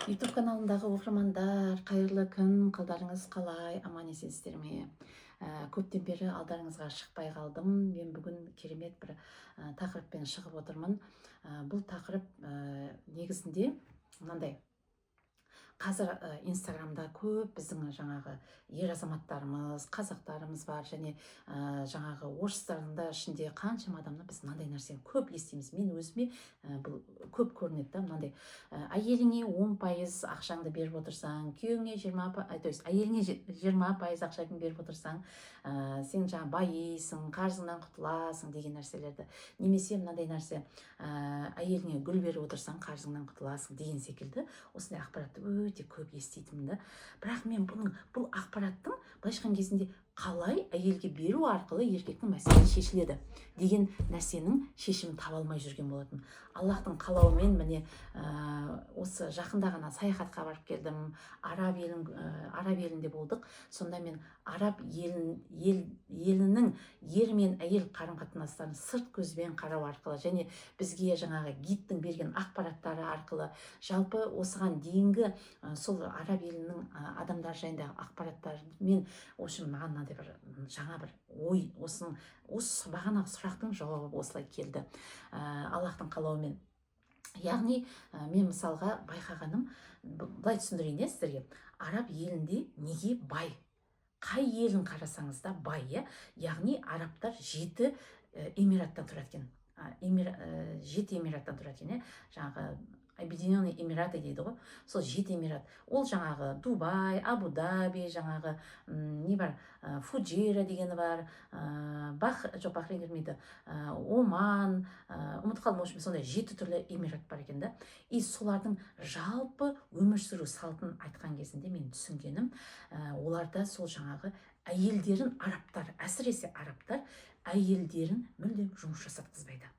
YouTube каналындағы оқырмандар, қайырлы күн, қалдарыңыз қалай, аман есенсіздер ме? Көптен бері алдарыңызға шықпай қалдым. Мен бүгін керемет бір тақырыппен шығып отырмын. Бұл тақырып негізінде мынандай. Қазір Инстаграмда көп біздің жаңағы ер азаматтарымыз, қазақтарымыз бар, және жаңағы орыстардың да ішінде қаншама адамды біз мынандай нәрсені көп естиміз. Мен өзіме бұл көп көрінеді да, мынандай әйеліңе 10% ақшаңды беріп отырсаң, күйеуіңе 20%, то есть әйеліңе 20% ақшаңды беріп отырсаң, сен жаңа байисың, қарызыңнан құтыласың деген нәрселерді. Немесе мынандай нәрсе, әйеліңе гүл беріп отырсаң, қарызыңнан құтыласың деген секілді осындай ақпаратты өте көп еститінмін да. Бірақ мен бұл ақпараттың былайша айтқан кезінде қалай әйелге беру арқылы еркектің мәселесі шешіледі деген нәрсенің шешімін таба алмай жүрген болатын. Аллахтың қалауымен міне осы жақында ғана саяхатқа барып келдім. Араб елінде болдық. Сонда мен араб елінің ер мен әйел қарым-қатынастарын сырт көзбен қарау арқылы және бізге жаңағы гидтің берген ақпараттары арқылы, жалпы осыған дейінгі сол араб елінің адамдар жайындағы ақпараттармен, в общем, маған мынандай бір жаңа бір ой, осы бағанағы сұрақтың жауабы осылай келді, Аллахтың қалауымен. Яғни мен мысалға байқағаным, былай түсіндірейін сіздерге. Араб елінде неге бай? Қай елін қарасаңыз да бай, яғни арабтар 7 эмираттан тұрады екен. 7 эмираттан тұрады екен, жаңағы Объединенные Эмираты дейді ғой. Сол 7 эмират. Ол жаңағы Дубай, Абу-Даби, жаңағы не бар, Фуджейра дегені бар, Бахрейн кірмейді, Оман, ұмытып қалдым, в общем, сондай 7 түрлі эмират бар екен да. И солардың жалпы өмір сүру салтын айтқан кезінде мен түсінгенім, оларда сол жаңағы әйелдерін, арабтар, әсіресе арабтар әйелдерін мүлдем жұмыс жасатқызбайды.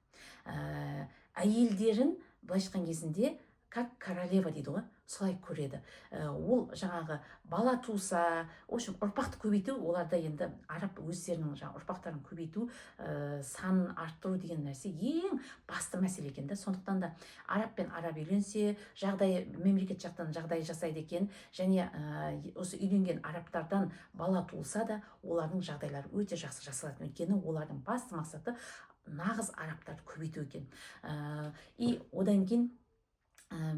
Әйелдерін былайша айтқан кезінде как королева дейді ғой, солай көреді. Ол жаңағы бала туса, в общем, ұрпақты көбейту, оларда енді араб өздерінің жаңағы ұрпақтарын көбейту, санын арттыру деген нәрсе ең басты мәселе екен да. Сондықтан да араб пен араб үйленсе, мемлекет жақтан жағдай жасайды екен, және осы үйленген арабтардан бала туылса да, олардың жағдайлары өте жақсы жасалатын, өйткені олардың басты мақсаты нағыз арабтарды көбейту екен. И одан кейін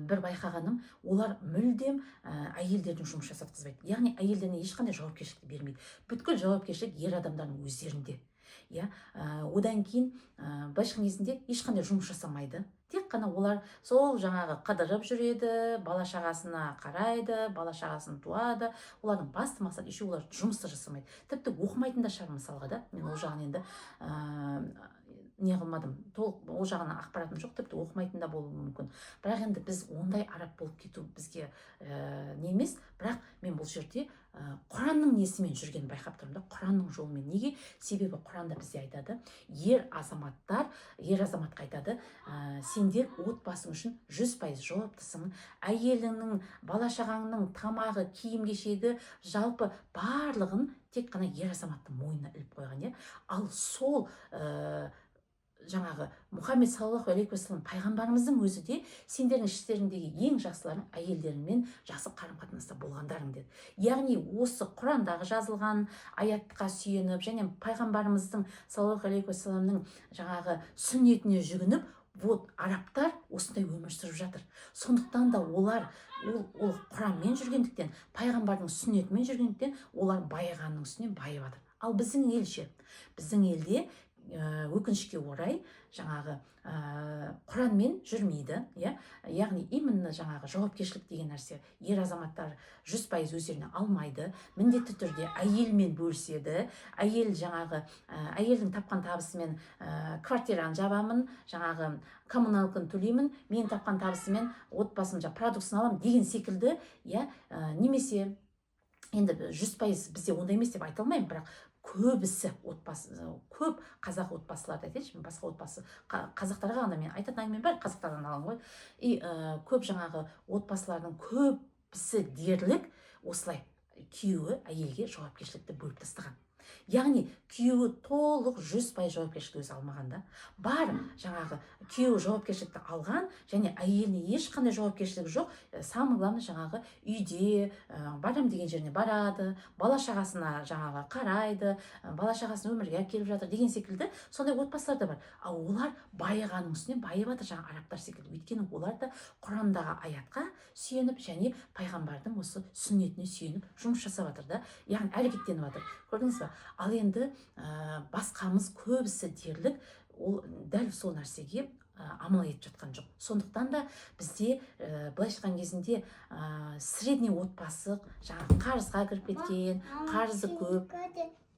бір байқағаным, олар мүлдем әйелдердің жұмыс жасатқызбайды. Яғни әйелдеріне ешқандай жауапкершілікті бермейді. Бүткіл жауапкершілік ер адамдардың өздерінде. Одан кейін былайша айтқан кезінде ешқандай жұмыс жасамайды. Тек қана олар сол жаңағы қыдырып жүреді, бала шағасына қарайды, бала шағасын туады. Олардың басты мақсаты, еще олар жұмысты жасамайды. Тіпті оқымайтын да шығар мысалға да. Мен ол жағын енді не қылмадым, толық ол жағына ақпаратым жоқ, тіпті оқымайтын да болуы мүмкін. Бірақ енді біз ондай араб болып кету бізге не емес. Бірақ мен бұл жерде Құранның несімен жүргенін байқап тұрмын да, Құранның жолымен. Неге? Себебі Құранда бізде айтады, ер азаматқа айтады, сендер отбасың үшін 100% жауаптысың. Әйеліңнің, бала шағаңның тамағы, киім кешегі, жалпы барлығын тек қана ер азаматтың мойнына іліп қойған. Ал сол жаңағы Мұхаммед саллаллаху алейхи уассалам пайғамбарымыздың өзі де сендердің іштеріңдегі ең жақсыларың әйелдеріңмен жақсы қарым-қатынаста болғандарың деді. Яғни осы Құрандағы жазылған аятқа сүйеніп, және пайғамбарымыздың саллаллаху алейхи уассаламның жаңағы сүннетіне жүгініп, вот арабтар осындай өмір сүріп жатыр. Сондықтан да олар ол Құранмен жүргендіктен, пайғамбардың сүннетімен жүргендіктен, олар байығанның үстіне байып жатыр. Ал біздің елше, біздің елде өкінішке орай жаңағы Құранмен жүрмейді, яғни именно жаңағы жауапкершілік деген нәрсе ер азаматтар 100% өздеріне алмайды. Міндетті түрде әйелмен бөліседі. Әйелдің тапқан табысымен квартираны жабамын, жаңағы коммуналканы төлеймін, мен тапқан табысымен отбасым продуктысын аламын деген секілді, немесе енді 100% бізде ондай емес деп айта алмаймын, бірақ көбісі көп қазақ отбасыларды айтайыншы, басқа отбасы қазақтарға ғана мен айтатын әңгімем бар, қазақтардан алған ғой. И көп жаңағы отбасылардың көбісі дерлік осылай күйеуі әйелге жауапкершілікті бөліп тастаған. Яғни күйеуі толық 100% жауапкершілік өзі алмағанда, бар жаңағы күйеуі жауапкершілікті алған, және әйеліне ешқандай жауапкершілігі жоқ. Самое главное жаңағы үйде барам деген жеріне барады, бала шағасына жаңағы қарайды, бала шағасын өмірге әкеліп жатыр деген секілді сондай отбасылар да бар. Ал олар байығанның үстіне байып жатыр, жаңағы арабтар секілді. Өйткені олар да Құрандағы аятқа сүйеніп және пайғамбардың осы сүннетіне сүйеніп жұмыс жасап жатыр да, яғни әрекеттеніп жатыр. Көрдіңіз ба? Ал енді басқамыз көбісі дерлік ол дәл сол нәрсеге амал етіп жатқан жоқ. Сондықтан да бізде былайша айтқан кезінде средний отбасы, жаңағы қарызға кіріп кеткен, қарызы көп.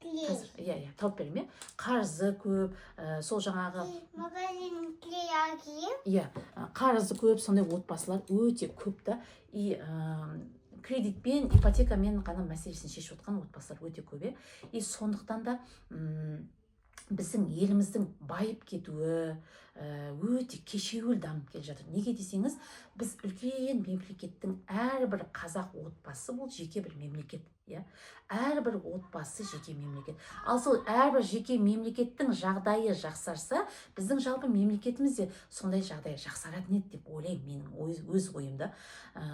Қазір тауып берем, қарызы көп, сол жаңағы қарызы көп, сондай отбасылар өте көп та. И кредитпен, ипотекамен ғана мәселесін шешіп отқан отбасылар өте көп. И сондықтан да біздің еліміздің байып кетуі өте кешеуіл дамып келе жатыр. Неге десеңіз, біз үлкен мемлекеттің әрбір қазақ отбасы бұл жеке бір мемлекет. Әрбір отбасы жеке мемлекет. Ал сол әрбір жеке мемлекеттің жағдайы жақсарса, біздің жалпы мемлекетімізде сондай жағдай жақсаратын еді деп ойлаймын, менің өз ойымда.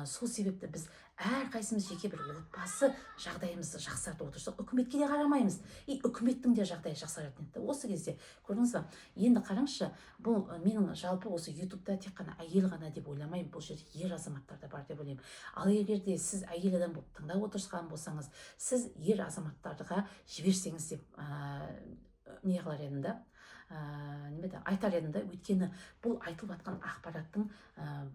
Сол себепті біз әрқайсымыз жеке бір отбасы жағдайымызды жақсартып отырсақ, үкіметке де қарамаймыз. И үкіметтің де жағдайы жақсаратын еді. Осы кезде көрдіңіз ба? Енді қараңызшы, бұл менің жалпы осы ютубта тек қана әйел ғана деп ойламаймын, бұл жерде ер азаматтар да бар деп ойлаймын. Ал егер де сіз әйел адам болып тыңдап отырған болсаңыз, сіз ер азаматтарға жіберсеңіз деп не қылар едім да, айтар едім да. Өйткені бұл айтылып жатқан ақпараттың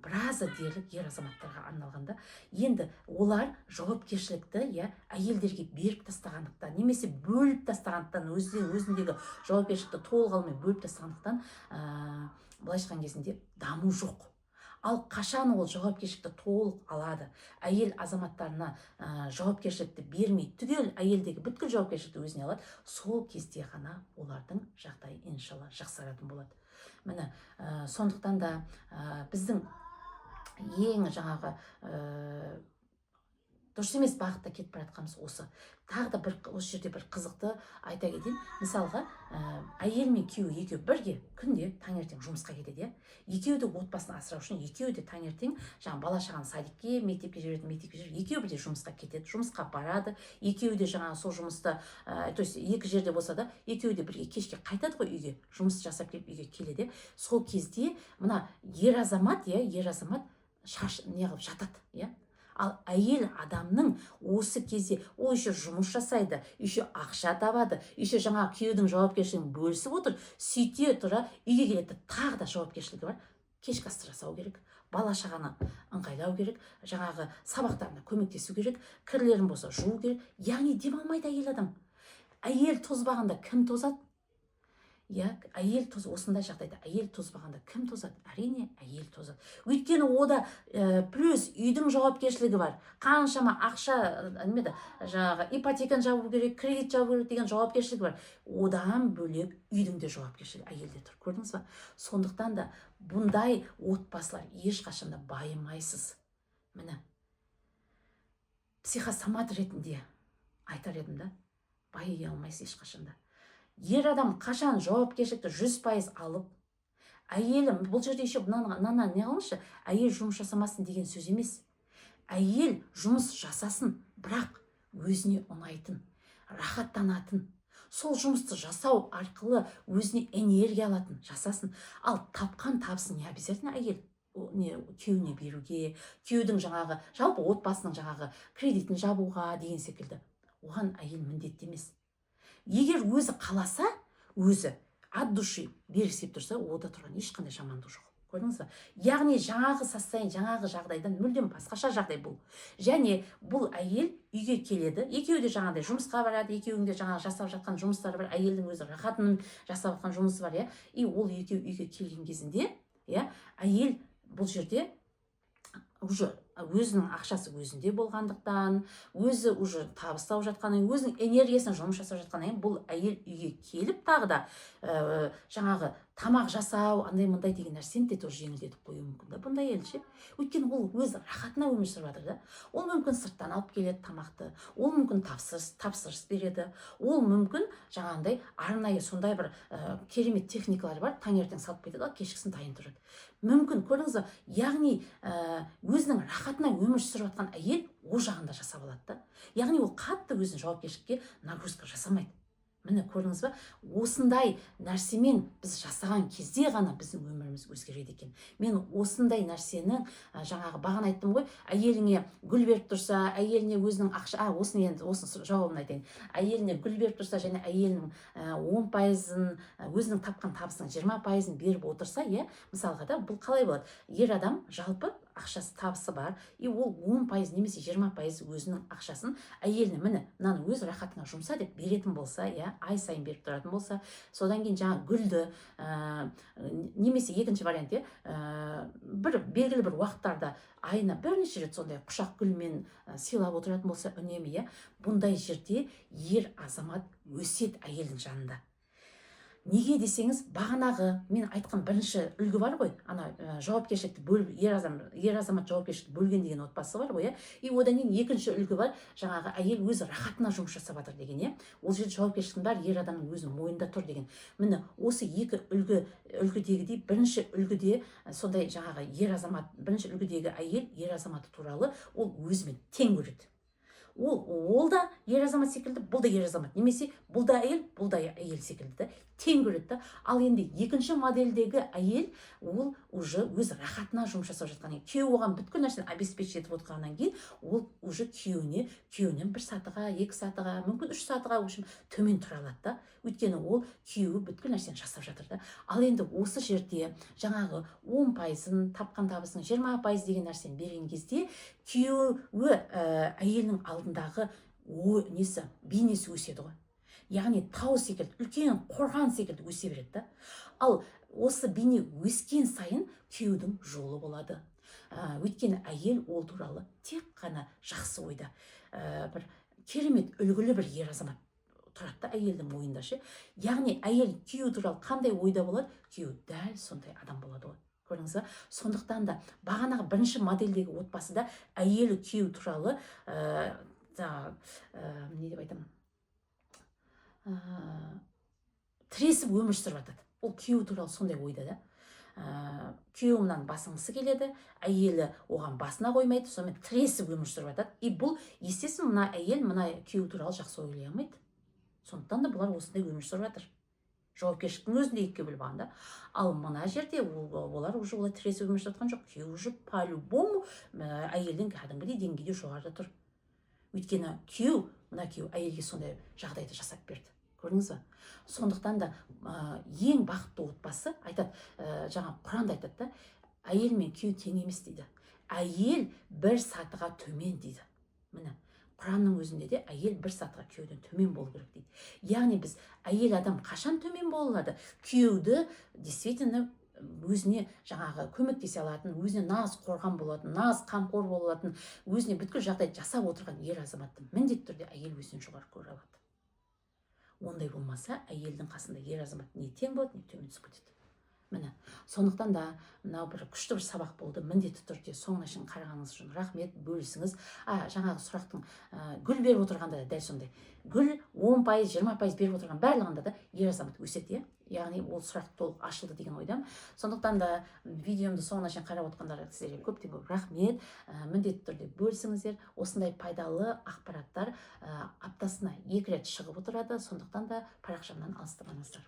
біразы дерлік ер азаматтарға арналғанда, енді олар жауапкершілікті әйелдерге беріп тастағандықтан, немесе бөліп тастағандықтан, өзіндегі жауапкершілікті толық алмай бөліп тастағандықтан, былайша айтқан кезінде даму жоқ. Ал қашан ол жауапкершілікті толық алады, әйел азаматтарына жауапкершілікті бермей, түгел әйелдегі бүткіл жауапкершілікті өзіне алады, сол кезде ғана олардың жағдайы иншалла жақсаратын болады. Міне, сондықтан да біздің ең жаңағы дұрыс емес бағытта кетіп бара жатқанымыз осы. Тағы да осы жерде бір қызықты айта кетейін. Мысалға, әйел мен күйеуі екеуі бірге күнде таңертең жұмысқа кетеді. Екеуі де отбасын асырау үшін, екеуі де таңертең жаңағы бала шағаны садикке, мектепке жібереді, екеуі бірге жұмысқа кетеді, жұмысқа барады. Екеуі де жаңағы сол жұмысты, то есть екі жерде болса да, екеуі де бірге кешке қайтады ғой үйге, жұмыс жасап келіп үйге келеді. Сол кезде мына ер азамат неғып жатады. Ал әйел адамның осы кезде ол еще жұмыс жасайды, еще ақша табады, еще жаңа күйеудің жауапкершілігін бөлісіп отыр, сөйте тұра үйге келеді, тағы да жауапкершілігі бар. Кешкі асты жасау керек, бала шағаны ыңғайлау керек, жаңағы сабақтарына көмектесу керек, кірлерін болса жуу керек. Яғни демалмайды әйел адам. Әйел тозбағанда кім тозады? Әйел осындай жағдайда әйел тозбағанда кім тозады? Әрине, әйел тозады. Өйткені ода плюс үйдің жауапкершілігі бар. Қаншама ақша, жаңағы ипотеканы жабу керек, кредит жабу керек деген жауапкершілігі бар. Одан бөлек үйдің де жауапкершілігі әйелде тұр. Көрдіңіз ба? Сондықтан да бұндай отбасылар ешқашанда байымайсыз. Міне, психосомат ретінде айтар едім да, байи алмайсыз ешқашанда. Ер адам қашан жауапкершілікті 100% алып, әйелім, бұл жерде еще не қылыңызшы, әйел жұмыс жасамасын деген сөз емес. Әйел жұмыс жасасын, бірақ өзіне ұнайтын, рахаттанатын, сол жұмысты жасау арқылы өзіне энергия алатын жасасын. Ал тапқан табысын не обязательно әйел күйеуіне беруге, күйеудің жаңағы жалпы отбасының жаңағы кредитін жабуға деген секілді. Оған әйел міндетті емес. Егер өзі қаласа, өзі от души берісіп тұрса, ода тұрған ешқандай жамандық жоқ. Көрдіңіз ба? Яғни жаңағы состояние, жаңағы жағдайдан мүлдем басқаша жағдай бұл. Және бұл әйел үйге келеді, екеуі де жаңағыдай жұмысқа барады, екеуінің де жаңағы жасап жатқан жұмыстары бар, әйелдің өзі рахатының жасап жатқан жұмысы бар, и ол екеуі үйге келген кезінде, әйел бұл жерде уже өзінің ақшасы өзінде болғандықтан, өзі уже табыс тауып жатқаннан кейін, өзінің энергиясын жұмыс жасап жатқаннан кейін, бұл әйел үйге келіп тағы да жаңағы тамақ жасау, андай мындай деген нәрсені де тоже жеңілдетіп қоюы мүмкін да бұндай әйел ше. Өйткені ол өз рахатына өмір сүріп жатыр да. Ол мүмкін сырттан алып келеді тамақты, ол мүмкін тапсырыс береді, ол мүмкін жаңағындай арнайы сондай бір керемет техникалар бар, таңертең салып кетеді, ал кешкісін дайын тұрады. Мүмкін, көрдіңіз бе, яғни өзінің рахатына өмір сүріп жатқан әйел ол жағында жасап алады да. Яғни ол қатты өзін жауапкершілікке нагрузка жасамайды. Міне көрдіңіз бе, осындай нәрсемен біз жасаған кезде ғана біздің өміріміз өзгереді екен. Мен осындай нәрсені жаңағы бағана айттым ғой, әйеліңе гүл беріп тұрса, әйеліне өзінің ақша, осы жауабын айтайын. Әйеліне гүл беріп тұрса және әйелінің 10%-ын, өзінің тапқан табысының 20%-ын беріп отырса, мысалға да, бұл қалай болады? Ер адам жалпы ақшасы табысы бар, и ол 10% немесе 20% өзінің ақшасын әйеліне міне мынаны өз рахатыңа жұмса деп беретін болса, ай сайын беріп тұратын болса, содан кейін жаңа гүлді немесе екінші вариант бір белгілі бір уақыттарда айына бірнеше рет сондай құшақ гүлмен сыйлап отыратын болса үнемі, бұндай жерде ер азамат өсет әйелдің жанында. Неге десеңіз, бағанағы мен айтқан бірінші үлгі бар ғой, жауапкершілікті бөліп, ер азамат жауапкершілікті бөлген деген отбасы бар ғой, и одан кейін екінші үлгі бар, жаңағы әйел өзі рахатына жұмыс жасап жатыр деген, ол жерде жауапкершіліктің бәрі ер адамның өзінің мойнында тұр деген. Міне осы екі үлгідегідей бірінші үлгіде сондай жаңағы бірінші үлгідегі әйел ер азаматы туралы ол өзімен тең көреді. Ол да ер азамат секілді, бұл да ер азамат, немесе бұл да әйел секілді тең көреді. Ал енді екінші модельдегі әйел, ол уже өз рахатына жұмыс жасап жатқан, күйеуі оған бүткіл нәрсені обеспечить етіп отырғаннан кейін, ол уже күйеуінен 1 сатыға, 2 сатыға, мүмкін 3 сатыға төмен тұра алады да. Өйткені ол күйеуі бүткіл нәрсені жасап жатыр да. Ал енді осы жерде жаңағы 10%-ын, тапқан табысының 20% деген нәрсені берген кезде, күйеуі әйелінің алдындағы бейнесі өседі ғой. Яғни тау секілді, үлкен қорған секілді өсе береді да. Ал осы бейне өскен сайын күйеудің жолы болады. Өйткені әйел ол туралы тек қана жақсы ойда. Бір керемет үлгілі бір ер азамат тұрады да әйелдің ойында ше. Яғни әйел күйеуі туралы қандай ойда болады, күйеуі дәл сондай адам болады ғой. Көрдіңіз бе? Сондықтан да бағанағы бірінші модельдегі отбасыда әйелі күйеуі туралы не деп айтамын, тіресіп өмір сүріп жатады. Ол күйеуі туралы сондай ойда да. Күйеуімнен басыңғысы келеді, әйелі оған басына қоймайды, сонымен тіресіп өмір сүріп жатады. И бұл, естественно, мына әйел мына күйеуі туралы жақсы ойлай алмайды. Сондықтан да бұлар осындай өмір сүріп жатыр. Жауапкершіліктің өзінде екіге бөліп алғанда. Ал мына жерде олар уже олай тіресіп өмір сүріп жатқан жоқ. Күйеуі уже по-любому әйелдің кәдімгідей деңгейде жоғарыда тұр. Өйткені мына күйеу әйелге сондай жағдайды жасап берді. Көрдіңіз бе? Сондықтан да ең бақытты отбасы айтады, жаңа Құранда айтады да, әйел мен күйеу тең емес дейді. Әйел 1 сатыға төмен дейді. Міне, Құранның өзінде де әйел 1 сатыға күйеуден төмен болу керек дейді. Яғни біз әйел адам қашан төмен болады? Күйеуді действительно өзіне жаңағы көмектесе алатын, өзіне нағыз қорған болатын, нағыз қамқор болатын, өзіне бүткіл жағдайды жасап отырған ер азаматты міндетті түрде әйел өзінен жоғары көре алады. Ондай болмаса, әйелдің қасында ер азамат не тең болады, не төмен түсіп кетеді. Міне, сондықтан да мынау бір күшті бір сабақ болды. Міндетті түрде соңына шейін қарағаныңыз үшін рахмет, бөлісіңіз. Жаңағы сұрақтың гүл беріп отырғанда да дәл сондай. Гүл 10%, 20% беріп отырған барлығында да ер азамат өседі, яғни ол сұрақ толық ашылды деген ойдам. Сондықтан да видеомды соңына шейін қарап отырғандарға сіздерге көптен көп рахмет. Міндетті түрде бөлісіңіздер. Осындай пайдалы ақпараттар аптасына 2 рет шығып отырады. Сондықтан да парақшамнан алыстамаңыздар.